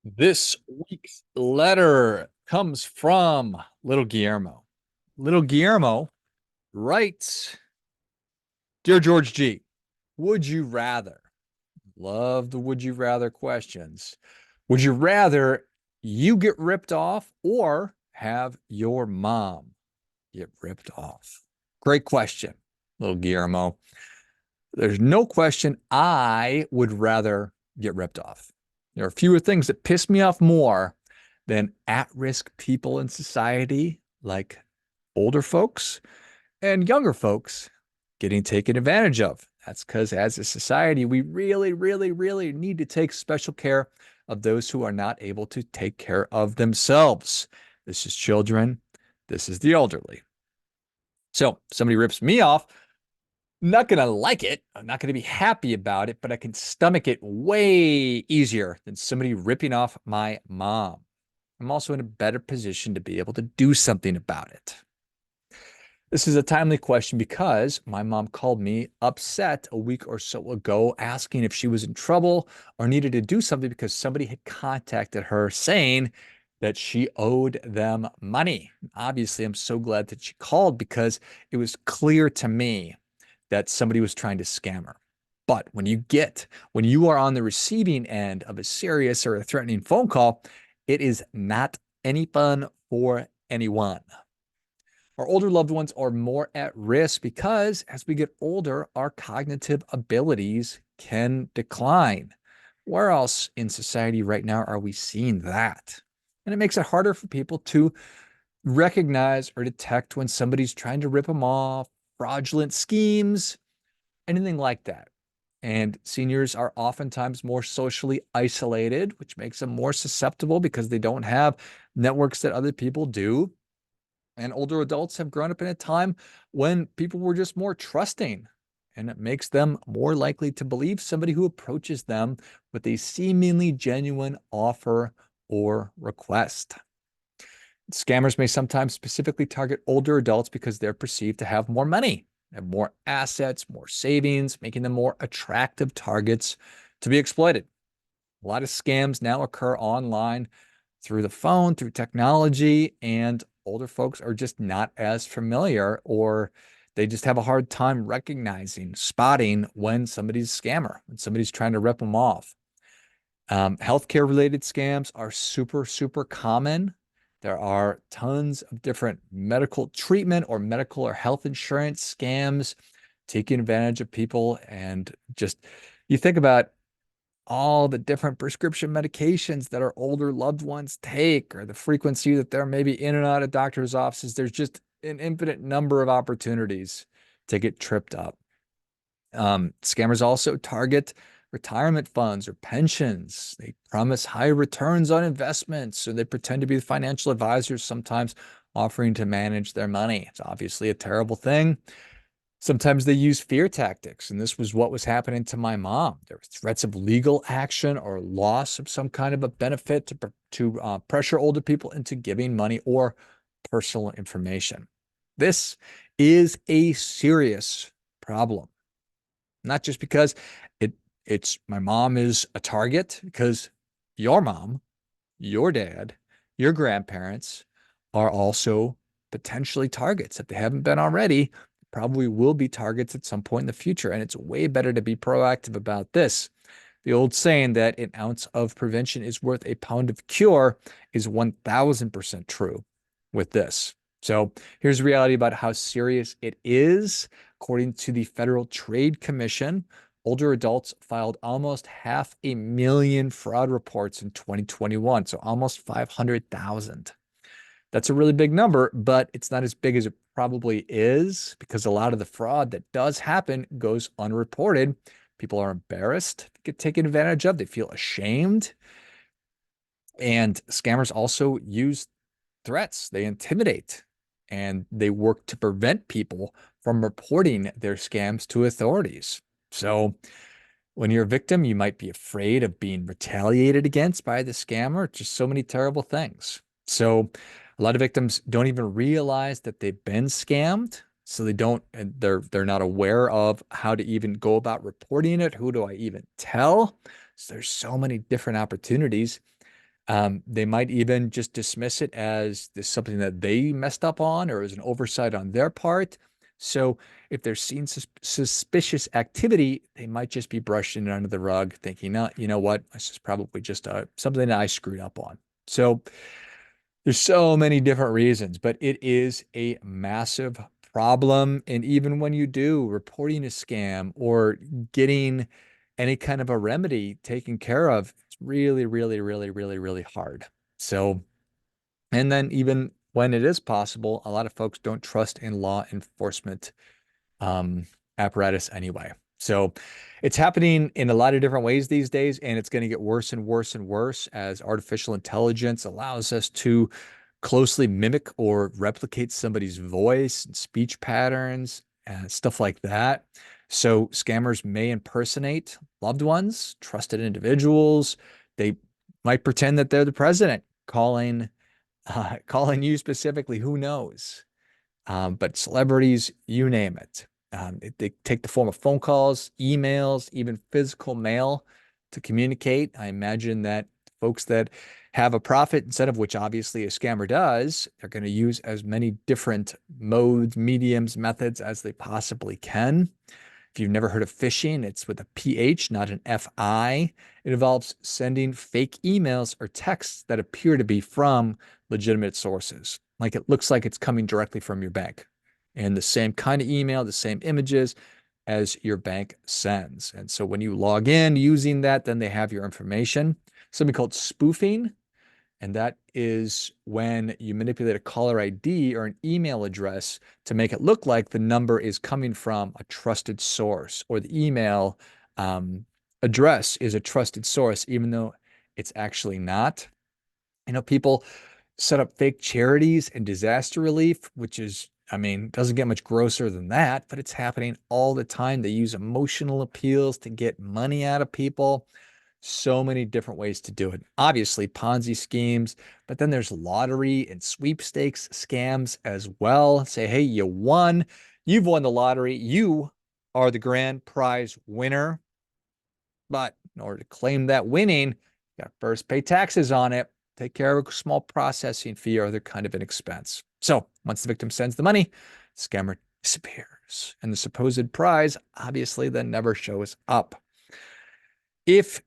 This week's letter comes from little Guillermo. Little Guillermo writes, Dear George G, would you rather? Love the would you rather questions. Would you rather you get ripped off or have your mom get ripped off? Great question, little Guillermo. There's no question I would rather get ripped off. There are fewer things that piss me off more than at-risk people in society, like older folks and younger folks getting taken advantage of. That's because as a society, we really, really, really need to take special care of those who are not able to take care of themselves. This is children. This is the elderly. So somebody rips me off, not going to like it. I'm not going to be happy about it, but I can stomach it way easier than somebody ripping off my mom. I'm also in a better position to be able to do something about it. This is a timely question because my mom called me upset a week or so ago asking if she was in trouble or needed to do something because somebody had contacted her saying that she owed them money. Obviously, I'm so glad that she called because it was clear to me that somebody was trying to scam her. But when you are on the receiving end of a serious or a threatening phone call, it is not any fun for anyone. Our older loved ones are more at risk because as we get older, our cognitive abilities can decline. Where else in society right now are we seeing that? And it makes it harder for people to recognize or detect when somebody's trying to rip them off, fraudulent schemes, anything like that. And seniors are oftentimes more socially isolated, which makes them more susceptible because they don't have networks that other people do. And older adults have grown up in a time when people were just more trusting, and it makes them more likely to believe somebody who approaches them with a seemingly genuine offer or request. Scammers may sometimes specifically target older adults because they're perceived to have more money, have more assets, more savings, making them more attractive targets to be exploited. A lot of scams now occur online through the phone, through technology, and older folks are just not as familiar, or they just have a hard time recognizing, spotting when somebody's a scammer, when somebody's trying to rip them off. Healthcare related scams are super, super common. There are tons of different medical treatment or medical or health insurance scams taking advantage of people. And just you think about all the different prescription medications that our older loved ones take, or the frequency that they're maybe in and out of doctor's offices. There's just an infinite number of opportunities to get tripped up. Scammers also target retirement funds or pensions. They promise high returns on investments, so they pretend to be the financial advisors, sometimes offering to manage their money. It's obviously a terrible thing. Sometimes they use fear tactics, and this was what was happening to my mom. There were threats of legal action or loss of some kind of a benefit to pressure older people into giving money or personal information. This is a serious problem, not just because it's my mom is a target, because your mom, your dad, your grandparents are also potentially targets. If they haven't been already, probably will be targets at some point in the future. And it's way better to be proactive about this. The old saying that an ounce of prevention is worth a pound of cure is 1000% true with this. So here's the reality about how serious it is. According to the Federal Trade Commission, older adults filed almost 500,000 fraud reports in 2021, so almost 500,000. That's a really big number, but it's not as big as it probably is because a lot of the fraud that does happen goes unreported. People are embarrassed, get taken advantage of, they feel ashamed. And scammers also use threats, they intimidate, and they work to prevent people from reporting their scams to authorities. So when you're a victim, you might be afraid of being retaliated against by the scammer. Just so many terrible things. So a lot of victims don't even realize that they've been scammed. So they don't, and they're not aware of how to even go about reporting it. Who do I even tell? So there's so many different opportunities. They might even just dismiss it as this something that they messed up on or as an oversight on their part. So if they're seeing suspicious activity, they might just be brushing it under the rug, thinking, no, you know what, this is probably just something that I screwed up on. So there's so many different reasons, but it is a massive problem. And even when you do reporting a scam or getting any kind of a remedy taken care of, it's really, really, really, really, really hard. So, and then even when it is possible, a lot of folks don't trust in law enforcement um, apparatus anyway. So it's happening in a lot of different ways these days, and it's going to get worse and worse and worse as artificial intelligence allows us to closely mimic or replicate somebody's voice and speech patterns and stuff like that. So scammers may impersonate loved ones, trusted individuals. They might pretend that they're the president calling you specifically. Who knows? But celebrities, you name it. They take the form of phone calls, emails, even physical mail to communicate. I imagine that folks that have a profit incentive, which obviously a scammer does, they're going to use as many different modes, mediums, methods as they possibly can. If you've never heard of phishing, it's with a PH, not an FI. It involves sending fake emails or texts that appear to be from legitimate sources. Like it looks like it's coming directly from your bank. And the same kind of email, the same images as your bank sends. And so when you log in using that, then they have your information. Something called spoofing. And that is when you manipulate a caller ID or an email address to make it look like the number is coming from a trusted source, or the email address is a trusted source, even though it's actually not. People set up fake charities and disaster relief, which is, I mean, doesn't get much grosser than that, but it's happening all the time. They use emotional appeals to get money out of people. So many different ways to do it. Obviously, Ponzi schemes, but then there's lottery and sweepstakes scams as well. Say, hey, you've won the lottery, you are the grand prize winner. But in order to claim that winning, you got to first pay taxes on it, take care of a small processing fee or other kind of an expense. So once the victim sends the money, the scammer disappears. And the supposed prize obviously then never shows up. If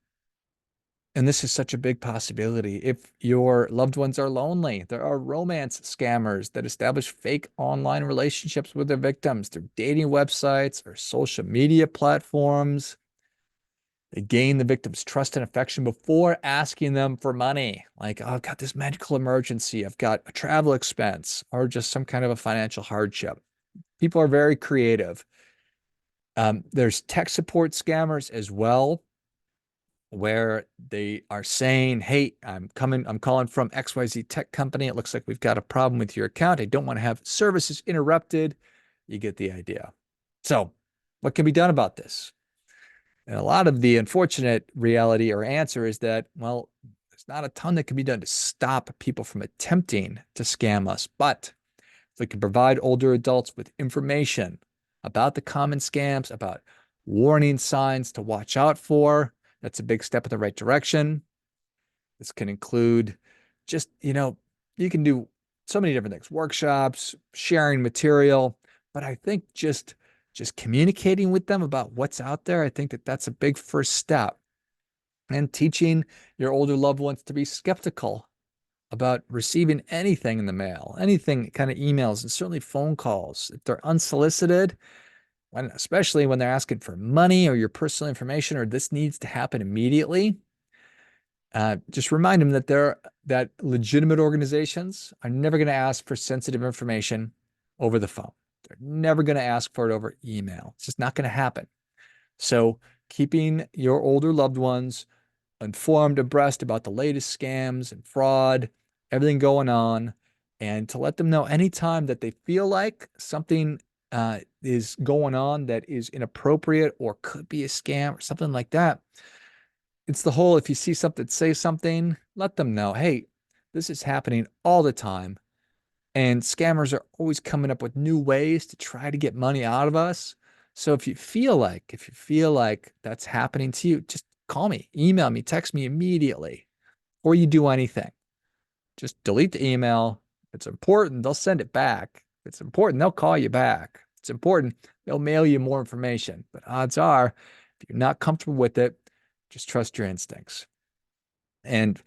And this is such a big possibility. If your loved ones are lonely, there are romance scammers that establish fake online relationships with their victims through dating websites or social media platforms. They gain the victim's trust and affection before asking them for money. Like, oh, I've got this medical emergency, I've got a travel expense, or just some kind of a financial hardship. People are very creative. There's tech support scammers as well, where they are saying, hey, I'm calling from XYZ tech company. It looks like we've got a problem with your account. I don't want to have services interrupted. You get the idea. So what can be done about this? And a lot of the unfortunate reality or answer is that, well, there's not a ton that can be done to stop people from attempting to scam us. But if we can provide older adults with information about the common scams, about warning signs to watch out for, that's a big step in the right direction. This can include just, you can do so many different things, workshops, sharing material, but I think just communicating with them about what's out there, I think that that's a big first step. And teaching your older loved ones to be skeptical about receiving anything in the mail, anything kind of emails, and certainly phone calls. If they're unsolicited, especially when they're asking for money or your personal information, or this needs to happen immediately, just remind them that legitimate organizations are never going to ask for sensitive information over the phone. They're never going to ask for it over email. It's just not going to happen. So keeping your older loved ones informed, abreast about the latest scams and fraud, everything going on, and to let them know anytime that they feel like something is going on that is inappropriate or could be a scam or something like that. It's the whole, if you see something, say something, let them know, hey, this is happening all the time. And scammers are always coming up with new ways to try to get money out of us. So if you feel like that's happening to you, just call me, email me, text me immediately. before you do anything, just delete the email. If it's important, they'll send it back. If it's important, they'll call you back. If it's important, they'll mail you more information. But odds are, if you're not comfortable with it, just trust your instincts. And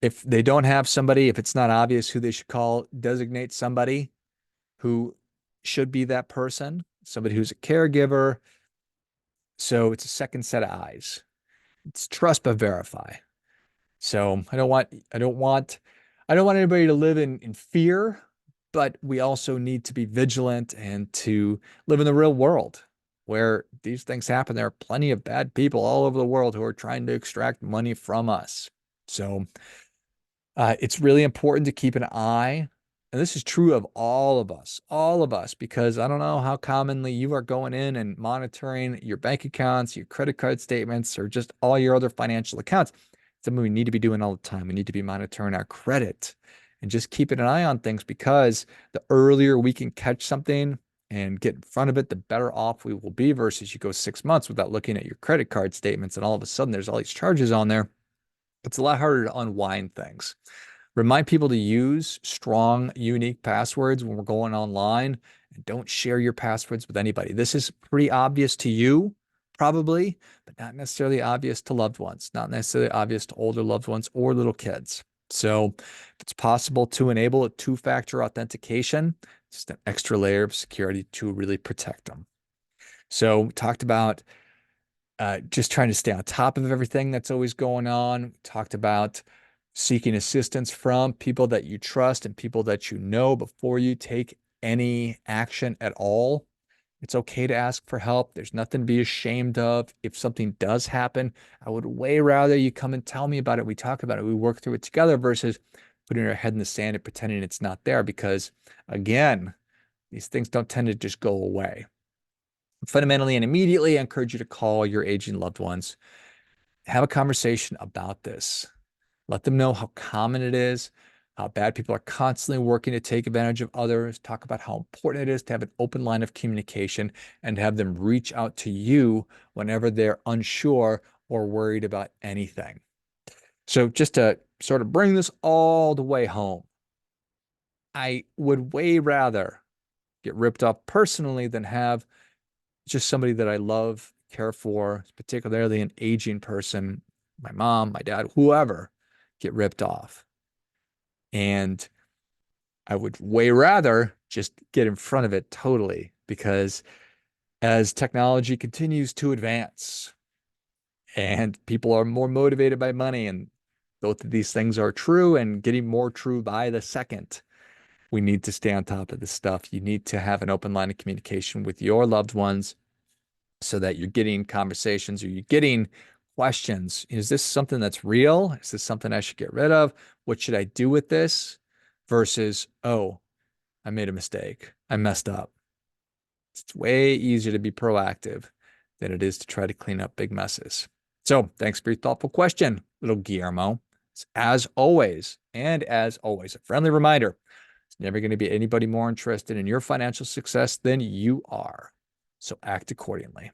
if they don't have somebody, if it's not obvious who they should call, designate somebody who should be that person, somebody who's a caregiver. So it's a second set of eyes. It's trust but verify. So I don't want anybody to live in fear, but we also need to be vigilant and to live in the real world where these things happen. There are plenty of bad people all over the world who are trying to extract money from us. So it's really important to keep an eye. And this is true of all of us, because I don't know how commonly you are going in and monitoring your bank accounts, your credit card statements, or just all your other financial accounts. It's something we need to be doing all the time. We need to be monitoring our credit and just keeping an eye on things, because the earlier we can catch something and get in front of it, the better off we will be versus you go 6 months without looking at your credit card statements and all of a sudden there's all these charges on there. It's a lot harder to unwind things. Remind people to use strong, unique passwords when we're going online, and don't share your passwords with anybody. This is pretty obvious to you, probably, but not necessarily obvious to loved ones, not necessarily obvious to older loved ones or little kids. So if it's possible to enable a two-factor authentication, just an extra layer of security to really protect them. So we talked about just trying to stay on top of everything that's always going on. We talked about seeking assistance from people that you trust and people that you know before you take any action at all. It's okay to ask for help. There's nothing to be ashamed of. If something does happen, I would way rather you come and tell me about it. We talk about it. We work through it together versus putting our head in the sand and pretending it's not there, because again, these things don't tend to just go away. Fundamentally and immediately, I encourage you to call your aging loved ones, have a conversation about this. Let them know how common it is, how bad people are constantly working to take advantage of others. Talk about how important it is to have an open line of communication and have them reach out to you whenever they're unsure or worried about anything. So just to sort of bring this all the way home, I would way rather get ripped off personally than have just somebody that I love, care for, particularly an aging person, my mom, my dad, whoever, get ripped off. And I would way rather just get in front of it totally, because as technology continues to advance and people are more motivated by money, and both of these things are true and getting more true by the second, we need to stay on top of this stuff. You need to have an open line of communication with your loved ones so that you're getting conversations or you're getting questions. Is this something that's real? Is this something I should get rid of? What should I do with this? Versus, oh, I made a mistake. I messed up. It's way easier to be proactive than it is to try to clean up big messes. So thanks for your thoughtful question, little Guillermo. As always, a friendly reminder, it's never going to be anybody more interested in your financial success than you are. So act accordingly.